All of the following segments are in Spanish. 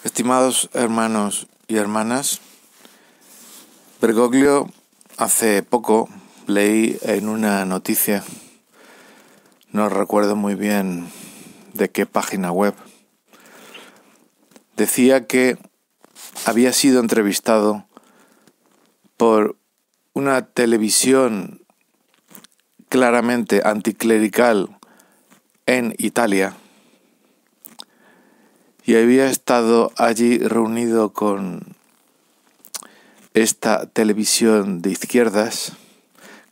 Estimados hermanos y hermanas, Bergoglio hace poco leí en una noticia, no recuerdo muy bien de qué página web, decía que había sido entrevistado por una televisión claramente anticlerical en Italia y había estado allí reunido con esta televisión de izquierdas,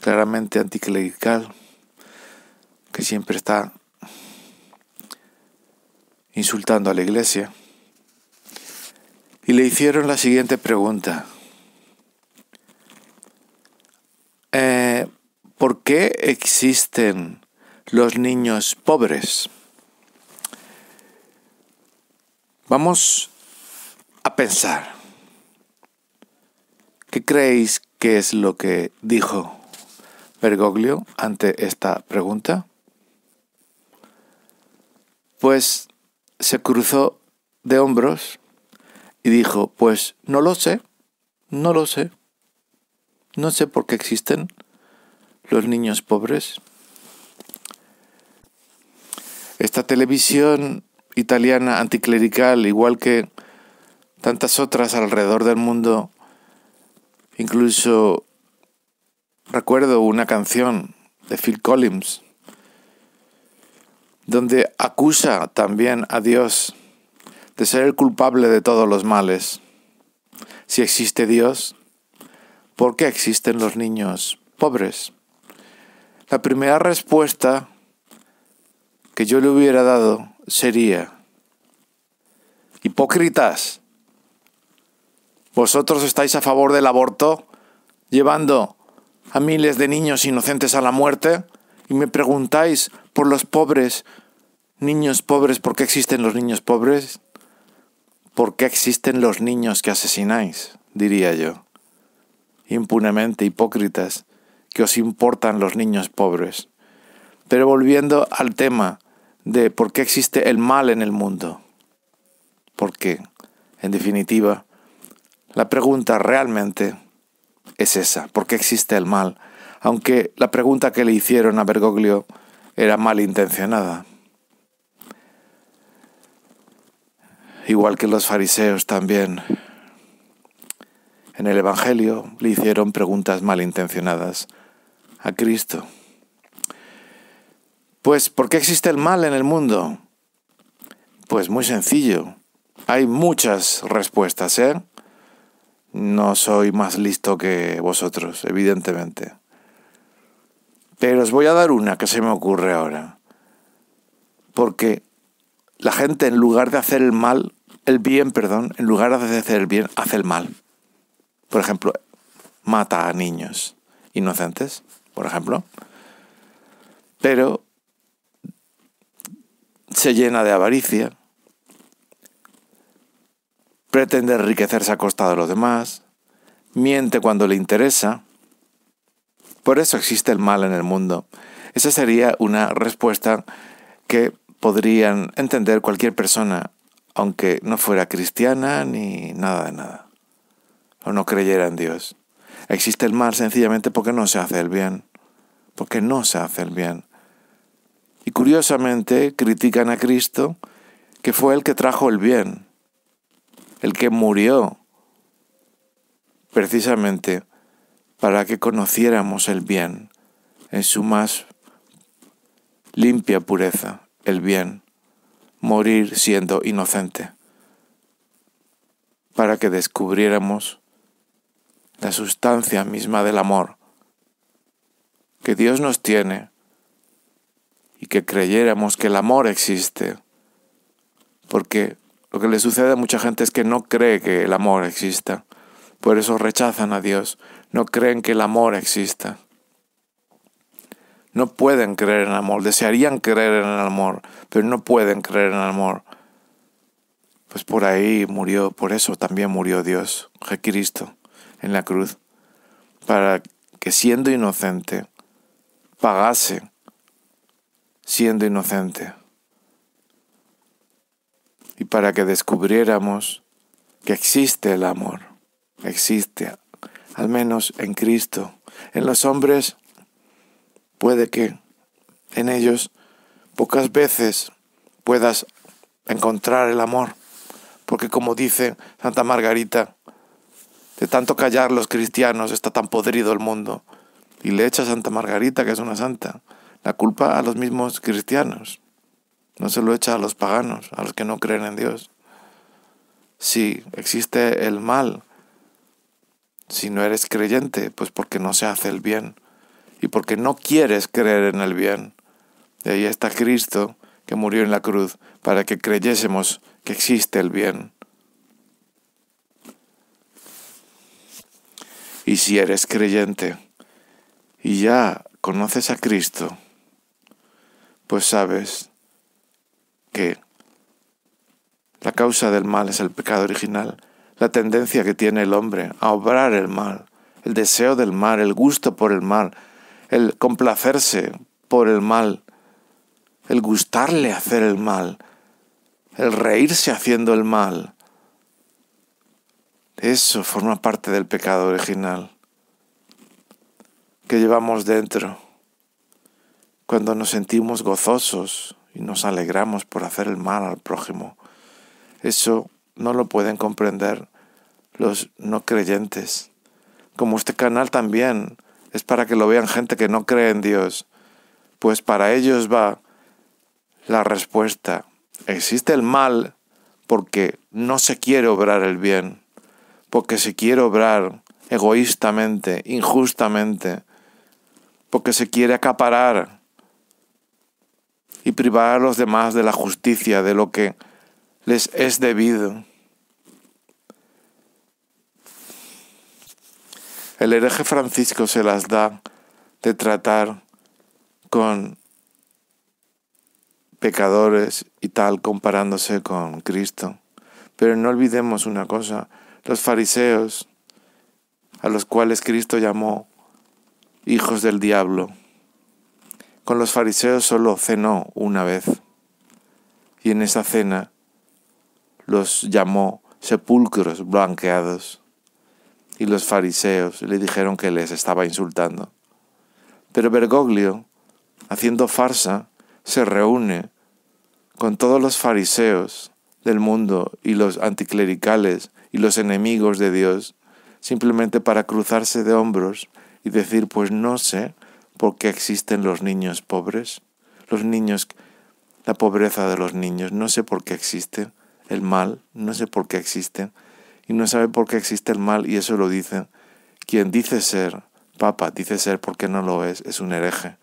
claramente anticlerical, que siempre está insultando a la Iglesia, y le hicieron la siguiente pregunta. ¿Por qué existen los niños pobres? Vamos a pensar. ¿Qué creéis que es lo que dijo Bergoglio ante esta pregunta? Pues se cruzó de hombros y dijo, pues no lo sé. No sé por qué existen los niños pobres. Esta televisión italiana anticlerical, igual que tantas otras alrededor del mundo, incluso recuerdo una canción de Phil Collins, donde acusa también a Dios de ser el culpable de todos los males. Si existe Dios, ¿por qué existen los niños pobres? La primera respuesta que yo le hubiera dado sería: hipócritas, vosotros estáis a favor del aborto, llevando a miles de niños inocentes a la muerte, y me preguntáis por los pobres, niños pobres, ¿por qué existen los niños pobres? ¿Por qué existen los niños que asesináis? Diría yo. Impunemente, hipócritas, que os importan los niños pobres. Pero volviendo al tema de por qué existe el mal en el mundo. Porque, en definitiva, la pregunta realmente es esa: ¿por qué existe el mal? Aunque la pregunta que le hicieron a Bergoglio era malintencionada. Igual que los fariseos también. En el Evangelio le hicieron preguntas malintencionadas a Cristo. Pues, ¿por qué existe el mal en el mundo? Pues muy sencillo. Hay muchas respuestas, No soy más listo que vosotros, evidentemente. Pero os voy a dar una que se me ocurre ahora. Porque la gente, en lugar de hacer en lugar de hacer el bien, hace el mal. Por ejemplo, mata a niños inocentes, por ejemplo. Pero se llena de avaricia, pretende enriquecerse a costa de los demás, miente cuando le interesa. Por eso existe el mal en el mundo. Esa sería una respuesta que podrían entender cualquier persona, aunque no fuera cristiana ni nada de nada, o no creyera en Dios. Existe el mal sencillamente porque no se hace el bien. Porque no se hace el bien. Y curiosamente critican a Cristo, que fue el que trajo el bien, el que murió precisamente para que conociéramos el bien en su más limpia pureza, el bien, morir siendo inocente, para que descubriéramos la sustancia misma del amor que Dios nos tiene y que creyéramos que el amor existe, porque lo que le sucede a mucha gente es que no cree que el amor exista. Por eso rechazan a Dios. No creen que el amor exista. No pueden creer en el amor. Desearían creer en el amor, pero no pueden creer en el amor. Pues por ahí murió, por eso también murió Dios, Jesucristo, en la cruz, para que siendo inocente, pagase siendo inocente. y para que descubriéramos que existe el amor. Existe, al menos en Cristo. En los hombres puede que en ellos pocas veces puedas encontrar el amor, porque como dice Santa Margarita, de tanto callar los cristianos está tan podrido el mundo. Y le echa a Santa Margarita, que es una santa, la culpa a los mismos cristianos. No se lo echa a los paganos, a los que no creen en Dios. Si existe el mal, si no eres creyente, pues porque no se hace el bien y porque no quieres creer en el bien. De ahí está Cristo, que murió en la cruz, para que creyésemos que existe el bien. Y si eres creyente y ya conoces a Cristo, pues sabes que la causa del mal es el pecado original, la tendencia que tiene el hombre a obrar el mal, el deseo del mal, el gusto por el mal, el complacerse por el mal, el gustarle hacer el mal, el reírse haciendo el mal. Eso forma parte del pecado original que llevamos dentro. Cuando nos sentimos gozosos y nos alegramos por hacer el mal al prójimo, eso no lo pueden comprender los no creyentes. Como este canal también es para que lo vean gente que no cree en Dios, pues para ellos va la respuesta. Existe el mal porque no se quiere obrar el bien, porque se quiere obrar egoístamente, injustamente, porque se quiere acaparar y privar a los demás de la justicia, de lo que les es debido. El hereje Francisco se las da de tratar con pecadores y tal, comparándose con Cristo. Pero no olvidemos una cosa, los fariseos, a los cuales Cristo llamó hijos del diablo, con los fariseos solo cenó una vez, y en esa cena los llamó sepulcros blanqueados, y los fariseos le dijeron que les estaba insultando. Pero Bergoglio, haciendo farsa, se reúne con todos los fariseos del mundo y los anticlericales y los enemigos de Dios, simplemente para cruzarse de hombros y decir, pues no sé por qué existen los niños pobres, la pobreza de los niños, no sé por qué existe el mal, no sé por qué existe, y no sabe por qué existe el mal, y eso lo dice quien dice ser papa, dice ser porque no lo es un hereje.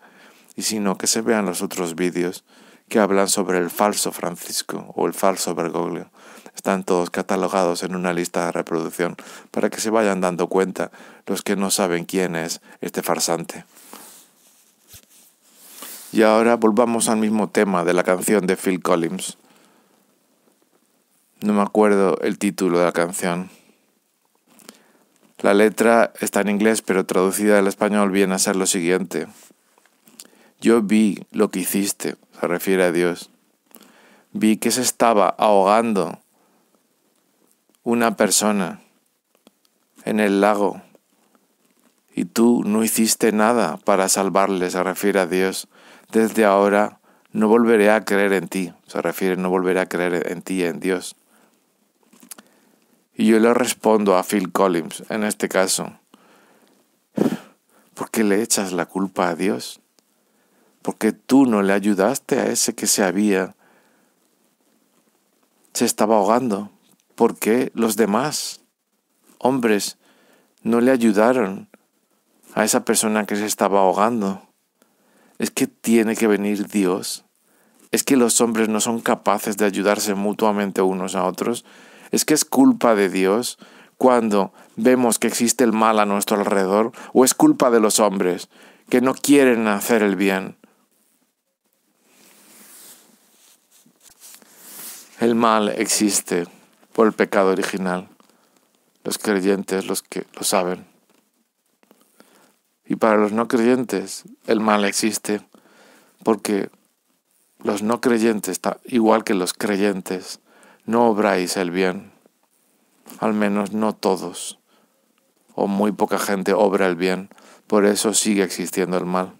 Y si no, que se vean los otros vídeos que hablan sobre el falso Francisco o el falso Bergoglio. Están todos catalogados en una lista de reproducción para que se vayan dando cuenta los que no saben quién es este farsante. Y ahora volvamos al mismo tema de la canción de Phil Collins. No me acuerdo el título de la canción. La letra está en inglés, pero traducida al español viene a ser lo siguiente. Yo vi lo que hiciste, se refiere a Dios. Vi que se estaba ahogando una persona en el lago y tú no hiciste nada para salvarle, se refiere a Dios. Desde ahora no volveré a creer en ti, se refiere no volveré a creer en ti, en Dios. Y yo le respondo a Phil Collins, en este caso, ¿por qué le echas la culpa a Dios? Porque tú no le ayudaste a ese que se estaba ahogando. ¿Por qué los demás hombres no le ayudaron a esa persona que se estaba ahogando? Es que tiene que venir Dios. Es que los hombres no son capaces de ayudarse mutuamente unos a otros. Es que es culpa de Dios cuando vemos que existe el mal a nuestro alrededor, o es culpa de los hombres que no quieren hacer el bien. El mal existe por el pecado original. Los creyentes, los que lo saben. Y para los no creyentes, el mal existe porque los no creyentes, igual que los creyentes, no obráis el bien. Al menos no todos, o muy poca gente obra el bien, por eso sigue existiendo el mal.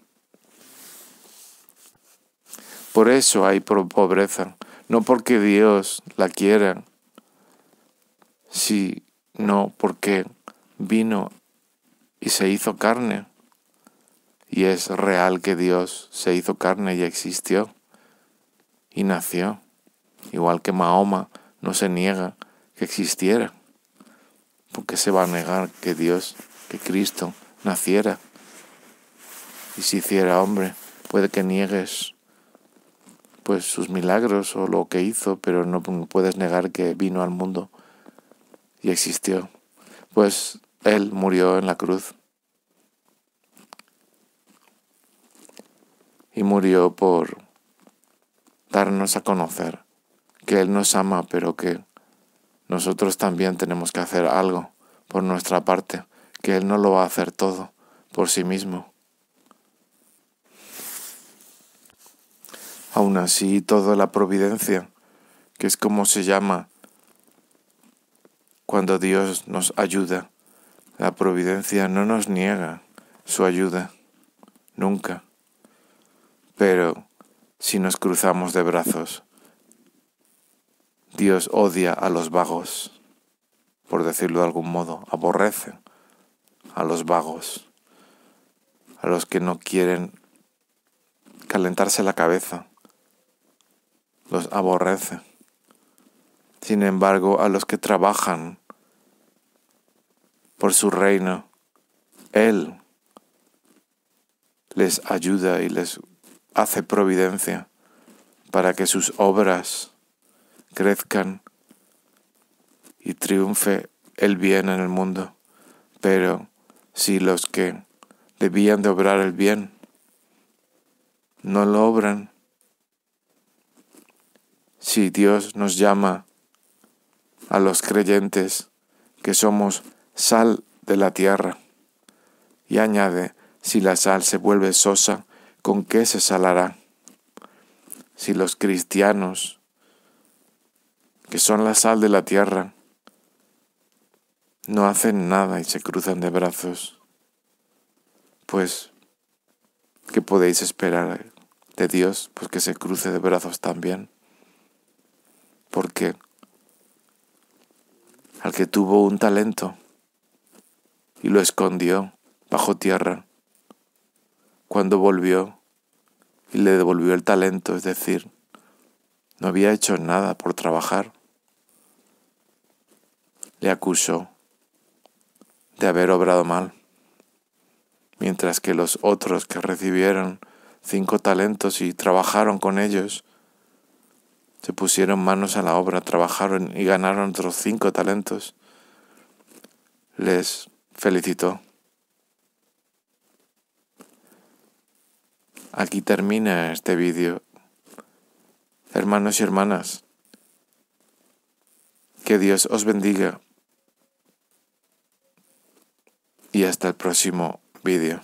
Por eso hay pobreza, no porque Dios la quiera, sino porque vino y se hizo carne. Y es real que Dios se hizo carne y existió y nació, igual que Mahoma no se niega que existiera. ¿Por qué se va a negar que Dios, que Cristo, naciera y se hiciera hombre? Puede que niegues pues sus milagros o lo que hizo, pero no puedes negar que vino al mundo y existió. Pues Él murió en la cruz y murió por darnos a conocer que Él nos ama, pero que nosotros también tenemos que hacer algo por nuestra parte, que Él no lo va a hacer todo por sí mismo. Aún así, toda la providencia, que es como se llama cuando Dios nos ayuda, la providencia no nos niega su ayuda, nunca. Pero si nos cruzamos de brazos, Dios odia a los vagos, por decirlo de algún modo, aborrece a los vagos, a los que no quieren calentarse la cabeza, los aborrece. Sin embargo, a los que trabajan por su reino, Él les ayuda y les hace providencia para que sus obras crezcan y triunfe el bien en el mundo. Pero si los que debían de obrar el bien no lo obran, si Dios nos llama a los creyentes que somos sal de la tierra, y añade, si la sal se vuelve sosa, ¿con qué se salará? Si los cristianos, que son la sal de la tierra, no hacen nada y se cruzan de brazos, pues, ¿qué podéis esperar de Dios? Pues que se cruce de brazos también. Porque al que tuvo un talento y lo escondió bajo tierra, cuando volvió y le devolvió el talento, es decir, no había hecho nada por trabajar, le acusó de haber obrado mal, mientras que los otros que recibieron 5 talentos y trabajaron con ellos, se pusieron manos a la obra, trabajaron y ganaron otros 5 talentos, les felicitó. Aquí termina este vídeo. Hermanos y hermanas, que Dios os bendiga y hasta el próximo vídeo.